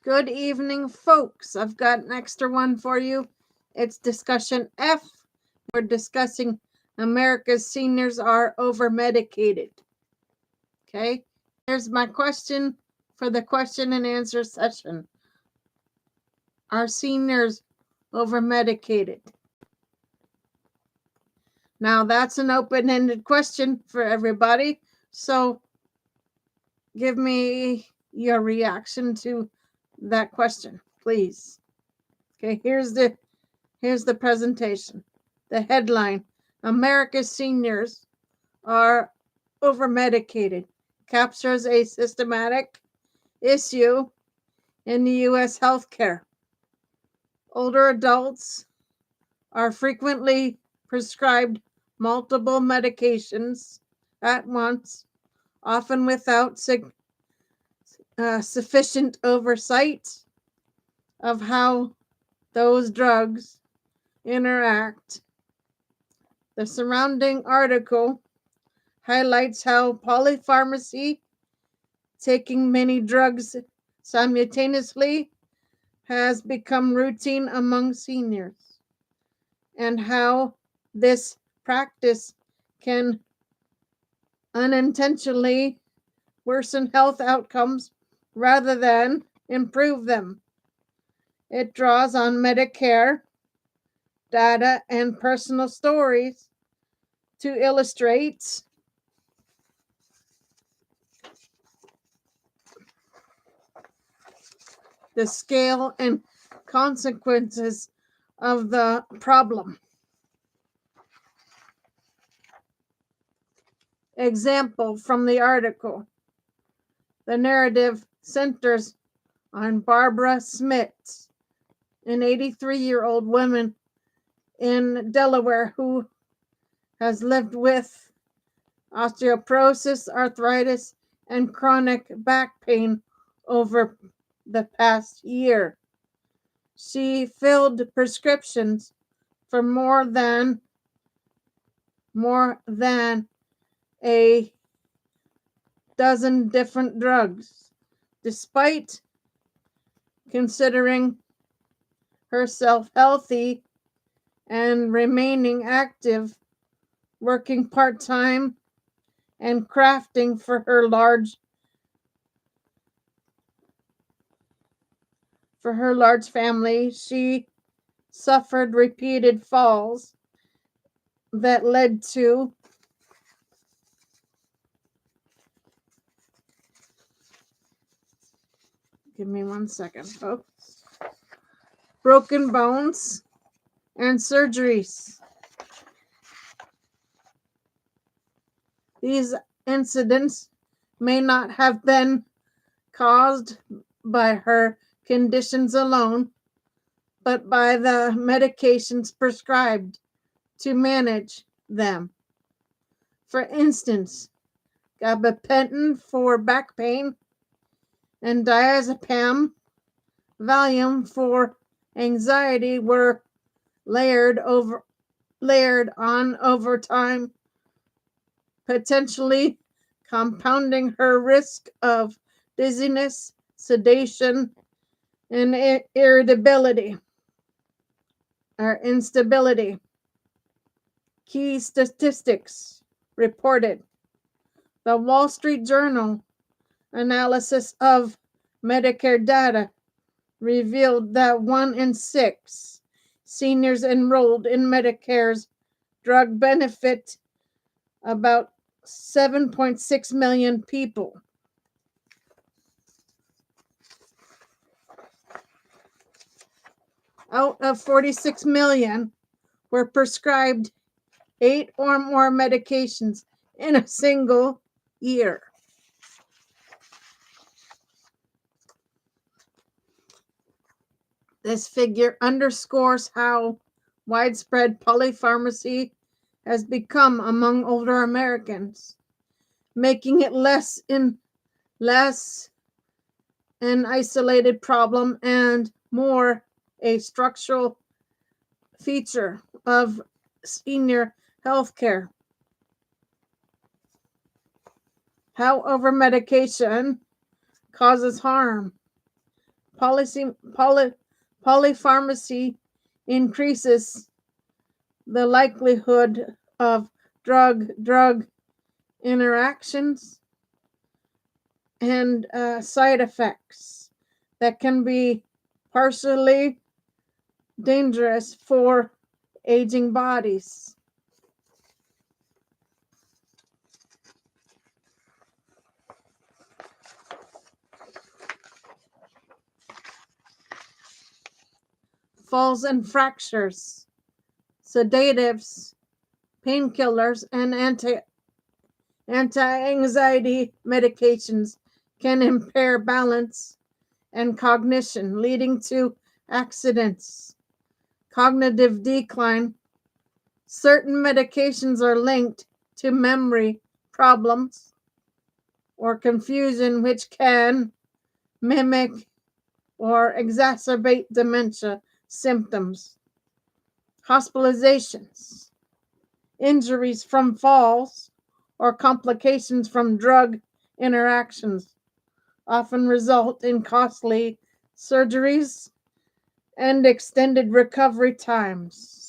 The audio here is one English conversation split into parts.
Good evening, folks. I've got an extra one for you. It's discussion F. We're discussing America's seniors are overmedicated. Okay, here's my question for the question and answer session. Are seniors overmedicated? Now, that's an open-ended question for everybody. So give me your reaction to that question, please. Okay, here's the presentation. The headline: America's seniors are overmedicated, captures a systematic issue in the U.S. healthcare. Older adults are frequently prescribed multiple medications at once, often without sufficient oversight of how those drugs interact. The surrounding article highlights how polypharmacy, taking many drugs simultaneously, has become routine among seniors, and how this practice can unintentionally worsen health outcomes rather than improve them. It draws on Medicare data and personal stories to illustrate the scale and consequences of the problem. Example from the article. The narrative centers on Barbara Smith, an 83-year-old woman in Delaware who has lived with osteoporosis, arthritis, and chronic back pain over the past year. She filled prescriptions for more than a dozen different drugs, despite considering herself healthy and remaining active, working part-time and crafting for her large family. She suffered repeated falls that led to give me 1 second, folks. Broken bones and surgeries. These incidents may not have been caused by her conditions alone, but by the medications prescribed to manage them. For instance, gabapentin for back pain and diazepam, Valium for anxiety were layered on over time, potentially compounding her risk of dizziness, sedation, and irritability or instability. Key statistics reported. The Wall Street Journal analysis of Medicare data revealed that 1 in 6 seniors enrolled in Medicare's drug benefit, about 7.6 million people. Out of 46 million were prescribed 8 or more medications in a single year. This figure underscores how widespread polypharmacy has become among older Americans, making it less an isolated problem and more a structural feature of senior healthcare. How overmedication causes harm. Polypharmacy increases the likelihood of drug interactions and side effects that can be partially dangerous for aging bodies. Falls and fractures, sedatives, painkillers, and anti-anxiety medications can impair balance and cognition, leading to accidents, cognitive decline. Certain medications are linked to memory problems or confusion, which can mimic or exacerbate dementia symptoms. Hospitalizations, injuries from falls, or complications from drug interactions often result in costly surgeries and extended recovery times.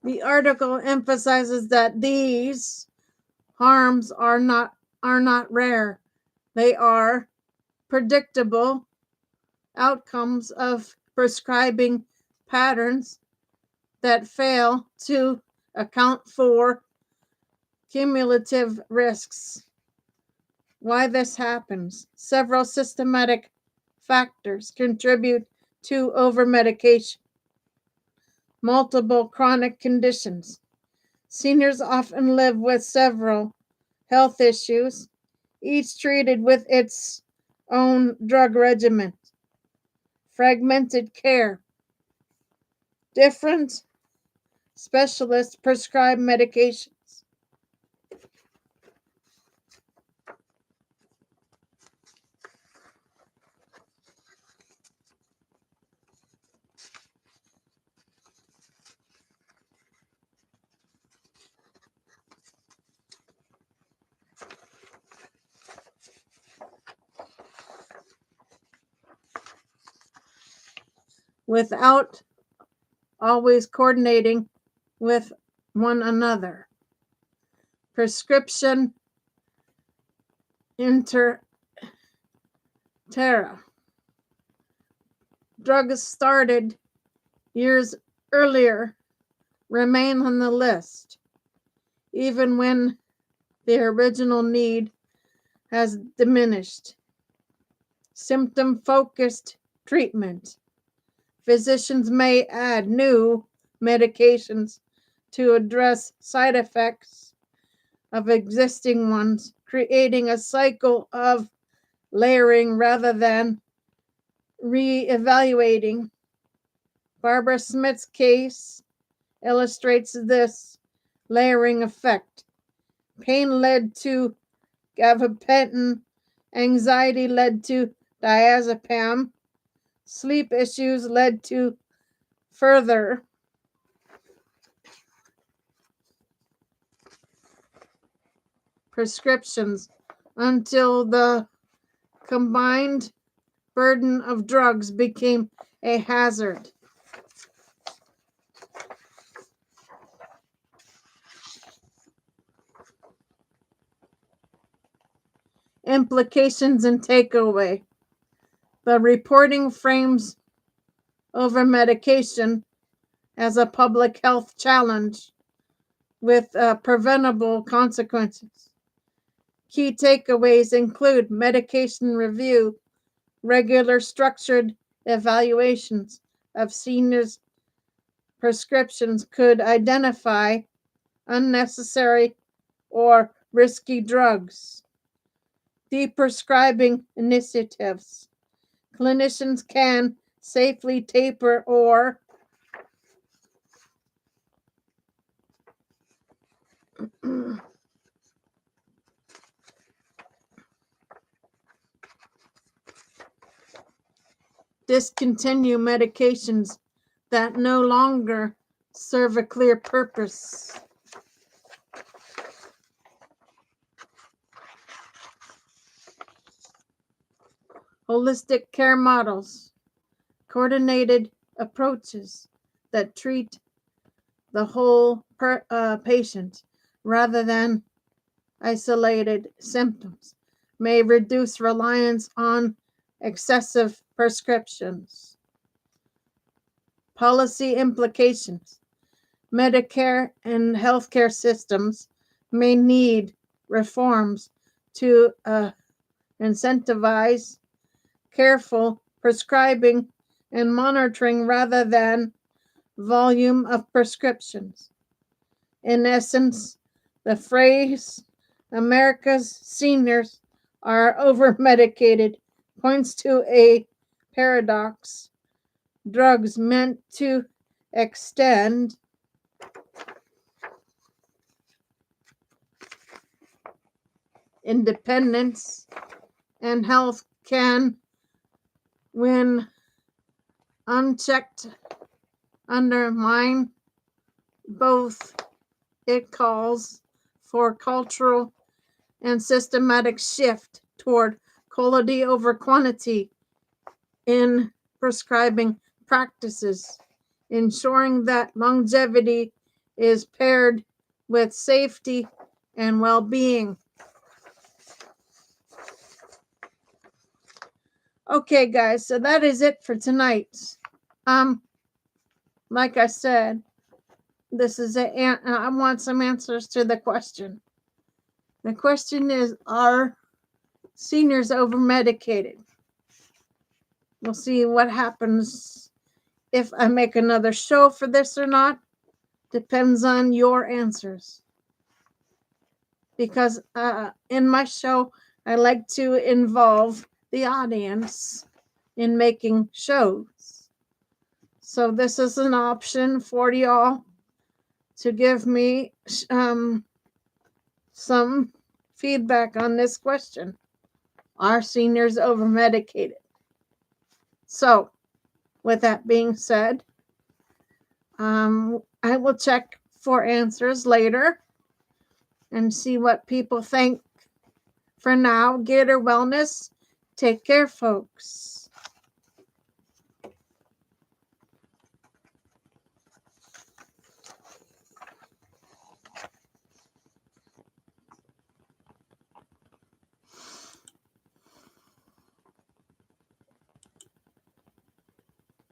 The article emphasizes that these harms are not rare. They are predictable outcomes of prescribing patterns that fail to account for cumulative risks. Why this happens? Several systematic factors contribute to overmedication. Multiple chronic conditions. Seniors often live with several health issues, each treated with its own drug regimen. Fragmented care. Different specialists prescribe medications. Without always coordinating with one another. Prescription inter terra. Drugs started years earlier remain on the list, even when the original need has diminished. Symptom-focused treatment. Physicians may add new medications to address side effects of existing ones, creating a cycle of layering rather than re-evaluating. Barbara Smith's case illustrates this layering effect. Pain led to gabapentin, anxiety led to diazepam, sleep issues led to further prescriptions until the combined burden of drugs became a hazard. Implications and takeaway. The reporting frames overmedication as a public health challenge with preventable consequences. Key takeaways include medication review, regular structured evaluations of seniors' prescriptions could identify unnecessary or risky drugs. Deprescribing initiatives. Clinicians can safely taper or discontinue medications that no longer serve a clear purpose. Holistic care models, coordinated approaches that treat the whole patient rather than isolated symptoms, may reduce reliance on excessive prescriptions. Policy implications. Medicare and healthcare systems may need reforms to incentivize careful prescribing and monitoring rather than volume of prescriptions. In essence, the phrase America's seniors are over-medicated points to a paradox. Drugs meant to extend independence and health can, when unchecked, undermine both. It calls for cultural and systematic shift toward quality over quantity in prescribing practices, ensuring that longevity is paired with safety and well-being. Okay, guys, so that is it for tonight. Like I said, this is I want some answers to the question. The question is, are seniors over-medicated? We'll see what happens if I make another show for this or not. Depends on your answers. Because in my show, I like to involve the audience in making shows. So this is an option for y'all to give me some feedback on this question. Are seniors over-medicated? So, with that being said, I will check for answers later and see what people think. For now, Gator Wellness, take care, folks.